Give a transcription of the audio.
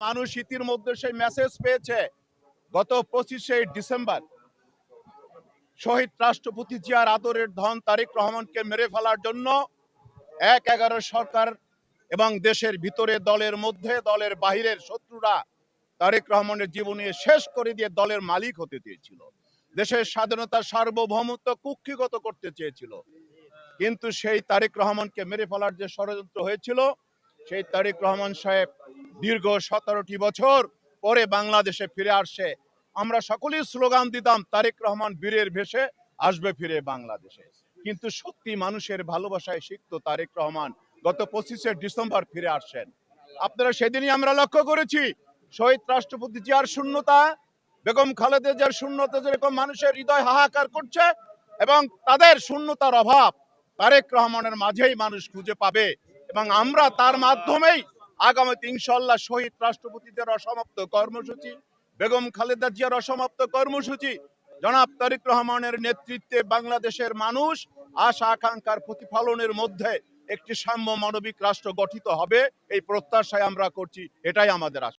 মানুষ ইতিমধ্যে সেই মেসেজ পেয়েছে। গত 25শে ডিসেম্বর শহীদ রাষ্ট্রপতি জিয়ার আদরের ধন তারেক রহমানকে মেরে ফেলার জন্য ১/১১ সরকার এবং দেশের ভিতরে দলের মধ্যে দলের বাহিরের শত্রুরা তারেক রহমানের জীবনী শেষ করে দিয়ে দলের মালিক হতে চেয়েছিল। দেশের স্বাধীনতা সার্বভৌমত্ব কুক্ষিগত করতে চেয়েছিল। কিন্তু সেই তারেক রহমানকে মেরে ফেলার যে ষড়যন্ত্র হয়েছিল, সেই তারেক রহমান সাহেব দীর্ঘ 17টি বছর পরে বাংলাদেশে ফিরে আসছে। আমরা সকলেই স্লোগান দিতাম, তারেক রহমান বীরের ভেসে আসবে ফিরে বাংলাদেশে। কিন্তু সত্যি মানুষের ভালোবাসায় সিক্ত তারেক রহমান গত 25শে ডিসেম্বর ফিরে আসছেন। আপনারা সেদিনই আমরা লক্ষ্য করেছি, শহীদ রাষ্ট্রপতি জিয়ার শূন্যতা, বেগম খালেদা জিয়ার শূন্যতা যেরকম মানুষের হৃদয় হাহাকার করছে, এবং তাদের শূন্যতার অভাব তারেক রহমানের মাঝেই মানুষ খুঁজে পাবে। এবং আমরা তার মাধ্যমেই আগামীতে ইনশাল্লাহ শহীদ রাষ্ট্রপতিদের অসমাপ্ত কর্মসূচি, বেগম খালেদা জিয়ার অসমাপ্ত কর্মসূচি, জনাব তারেক রহমানের নেতৃত্বে বাংলাদেশের মানুষ আশা আকাঙ্ক্ষার প্রতিফলনের মধ্যে একটি সাম্য মানবিক রাষ্ট্র গঠিত হবে, এই প্রত্যাশায় আমরা করছি। এটাই আমাদের আশা।